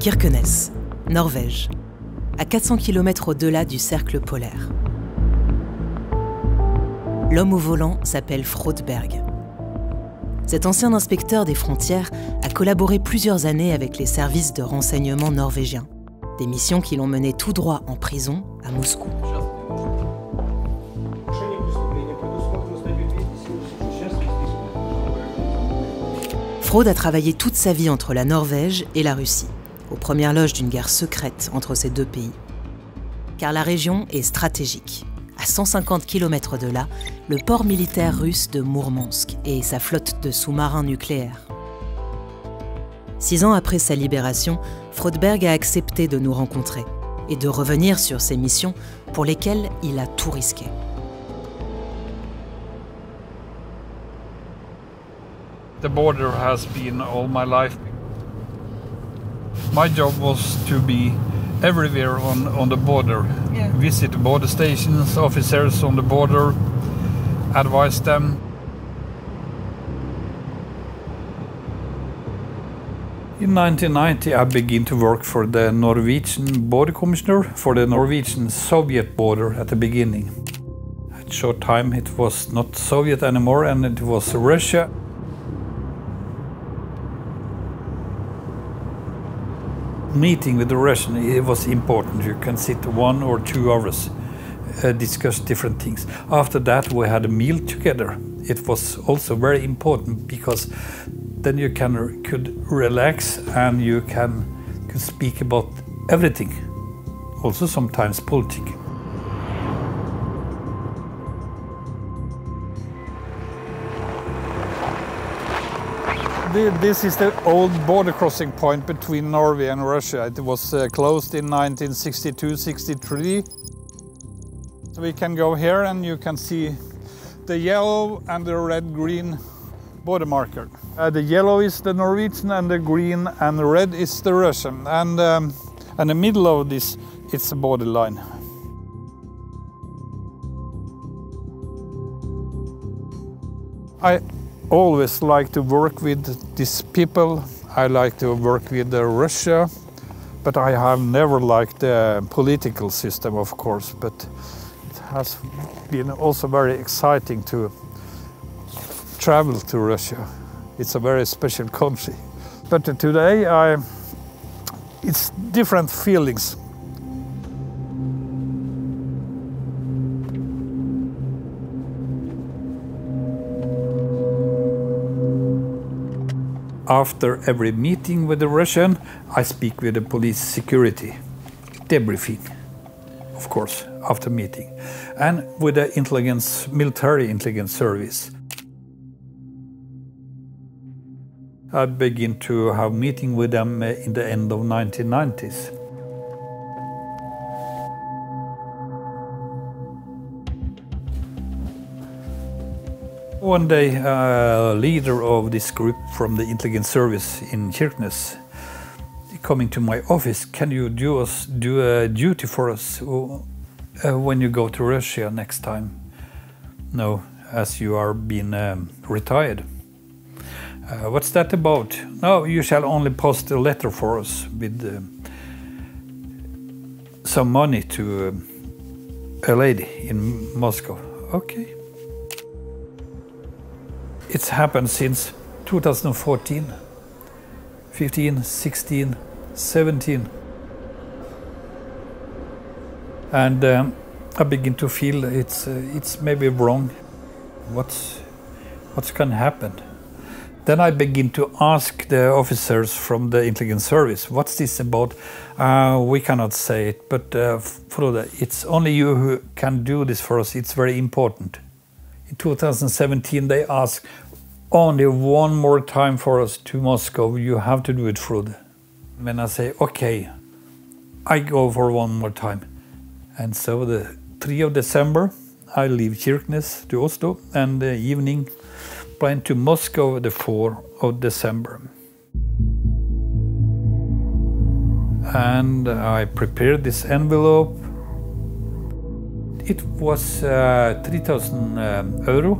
Kirkenes, Norvège, à 400 km au-delà du cercle polaire. L'homme au volant s'appelle Frode Berg. Cet ancien inspecteur des frontières a collaboré plusieurs années avec les services de renseignement norvégiens, des missions qui l'ont mené tout droit en prison à Moscou. Frode a travaillé toute sa vie entre la Norvège et la Russie, aux premières loges d'une guerre secrète entre ces deux pays. Car la région est stratégique. À 150 km de là, le port militaire russe de Mourmansk et sa flotte de sous-marins nucléaires. 6 ans après sa libération, Frode Berg a accepté de nous rencontrer et de revenir sur ses missions pour lesquelles il a tout risqué. The border has been all my life. My job was to be everywhere on the border. Yeah. Visit border stations, officers on the border, advise them. In 1990 I began to work for the Norwegian border commissioner for the Norwegian-Soviet border at the beginning. At short time it was not Soviet anymore and it was Russia. Meeting with the Russian, it was important. You can sit 1 or 2 hours, discuss different things. After that we had a meal together. It was also very important because then you could relax and you could speak about everything, also sometimes politics. This is the old border crossing point between Norway and Russia. It was closed in 1962-63. So we can go here and you can see the yellow and the red-green border marker. The yellow is the Norwegian and the green and the red is the Russian. And in the middle of this, it's a border line. I always like to work with these people. I like to work with Russia, but I have never liked the political system, of course. But it has been also very exciting to travel to Russia. It's a very special country. But today, it's different feelings. After every meeting with the Russian, I speak with the police security, debriefing, of course, after meeting, and with the military intelligence service. I begin to have meeting with them in the end of 1990s. One day, a leader of this group from the intelligence service in Kirkenes coming to my office, can you do a duty for us when you go to Russia next time? No, as you are being retired. What's that about? No, you shall only post a letter for us with some money to a lady in Moscow. Okay. It's happened since 2014, 15, 16, 17. And I begin to feel it's maybe wrong. What's going to happen? Then I begin to ask the officers from the intelligence service, what's this about? We cannot say it, but Frode, it's only you who can do this for us. It's very important. In 2017, they asked only one more time for us to Moscow. You have to do it, Frode. When I say, okay, I go for one more time. And so the 3 of December, I leave Kirkenes to Oslo, and the evening plane to Moscow the 4 of December. And I prepared this envelope. It was 3,000 euro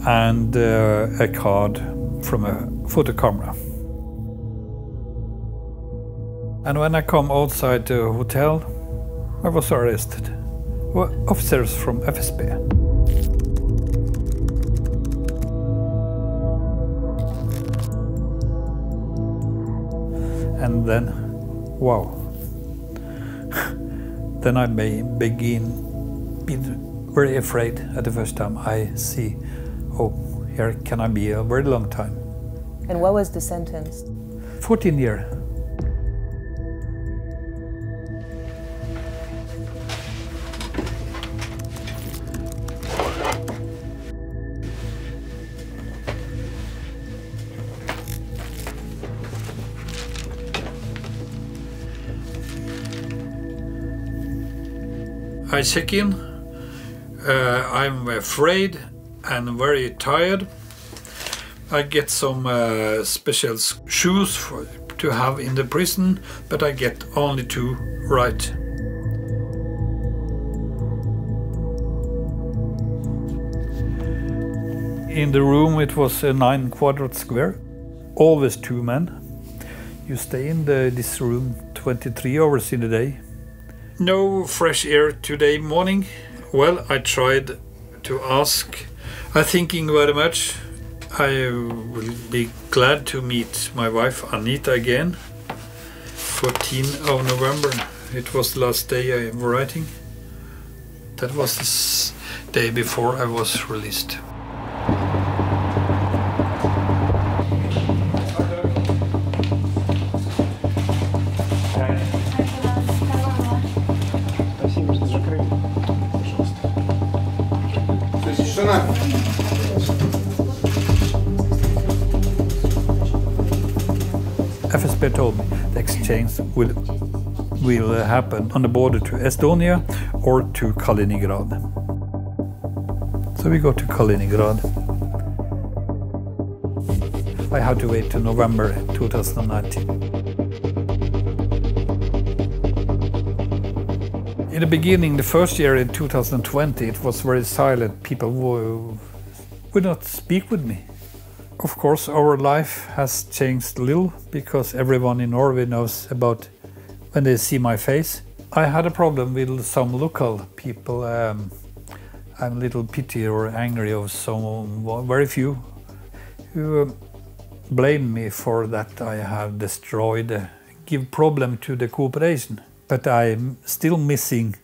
and a card from a photo camera. And when I come outside the hotel, I was arrested. Officers from FSB. And then, wow. Then I begin being very afraid at the first time I see, oh, here can I be a very long time. And what was the sentence? 14 years. I check in, I'm afraid and very tired. I get some special shoes to have in the prison, but I get only 2 right. In the room it was a 9 quadrat square, always 2 men. You stay in this room 23 hours in a day. No fresh air today morning. Well, I tried to ask. I'm thinking very much. I will be glad to meet my wife Anita again. 14th of November. It was the last day I'm writing. That was the day before I was released. FSB told me the exchange will happen on the border to Estonia or to Kaliningrad. So we go to Kaliningrad. I had to wait till November 2019. In the beginning, the first year in 2020, it was very silent. People would not speak with me. Of course, our life has changed a little because everyone in Norway knows about when they see my face. I had a problem with some local people. I'm a little pity or angry of some, very few, who blame me for that I have destroyed, give problem to the cooperation. But I'm still missing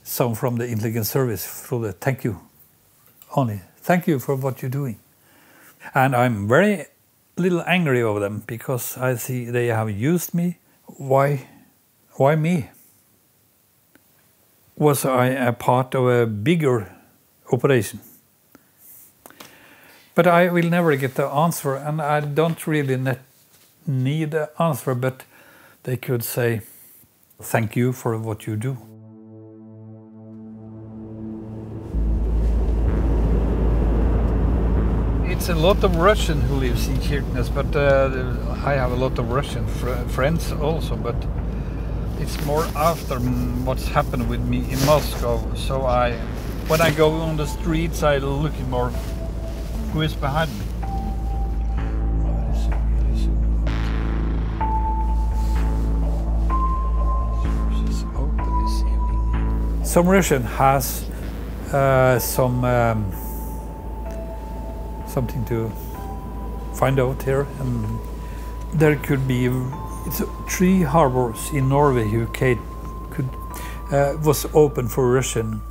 some from the intelligence service. Frode, thank you. Only thank you for what you're doing. And I'm very little angry over them because I see they have used me. Why me? Was I a part of a bigger operation? But I will never get the answer, and I don't really need the answer, but they could say, thank you for what you do. It's a lot of Russian who lives in Kirkenes, but I have a lot of Russian friends also, but it's more after what's happened with me in Moscow. So when I go on the streets, I look more who is behind me. Some Russian has something to find out here, and there could be 3 harbors in Norway who was open for Russian.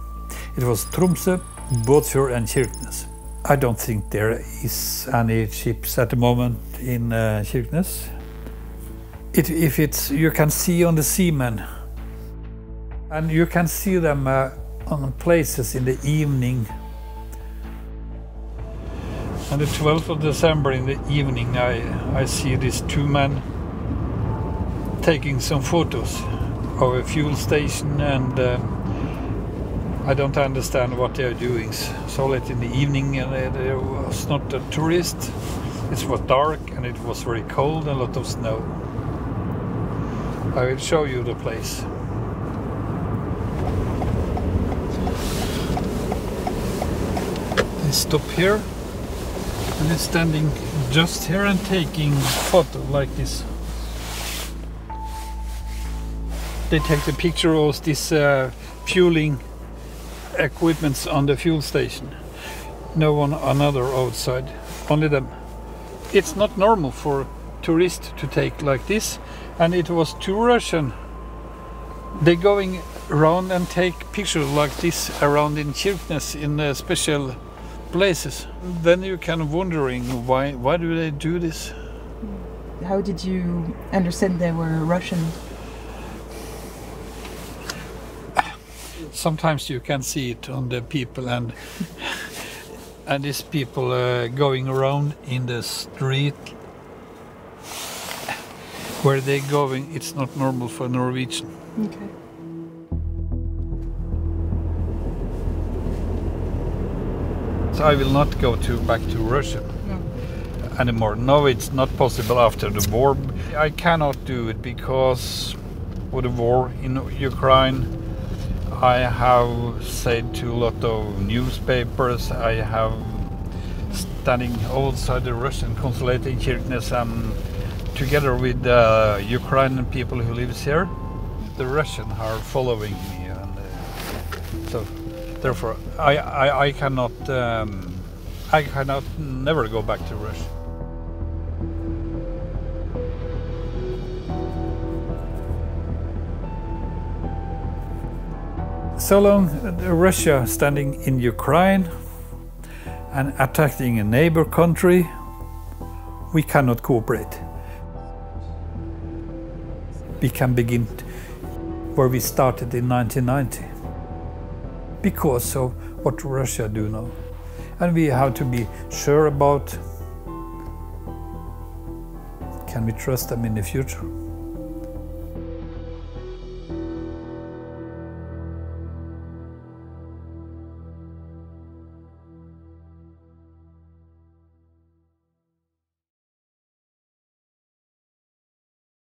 It was Tromsø, Båtsfjord and Kirkenes. I don't think there is any ships at the moment in Kirkenes. If it's, you can see on the seamen, and you can see them on places in the evening. On the 12th of December in the evening, I see these 2 men taking some photos of a fuel station, and I don't understand what they are doing. So late in the evening, and there was not a tourist. It was dark and it was very cold and a lot of snow. I will show you the place. They stop here. And it's standing just here and taking photo like this. They take the picture of this fueling equipments on the fuel station. No one another outside, only them. It's not normal for tourists to take like this, and it was two Russian. They going around and take pictures like this around in Kirkenes in special places. Then you kind of wondering why do they do this? How did you understand they were Russian? Sometimes you can see it on the people, and these people going around in the street. Where they going, it's not normal for Norwegian. Okay. So I will not go back to Russia anymore. No, it's not possible after the war. I cannot do it because of the war in Ukraine. I have said to a lot of newspapers. I have standing outside the Russian consulate in Kirkenes together with the Ukrainian people who lives here. The Russians are following me, and so therefore I cannot never go back to Russia. So long Russia standing in Ukraine and attacking a neighbor country, we cannot cooperate. We can begin where we started in 1990 because of what Russia do now. And we have to be sure about, can we trust them in the future?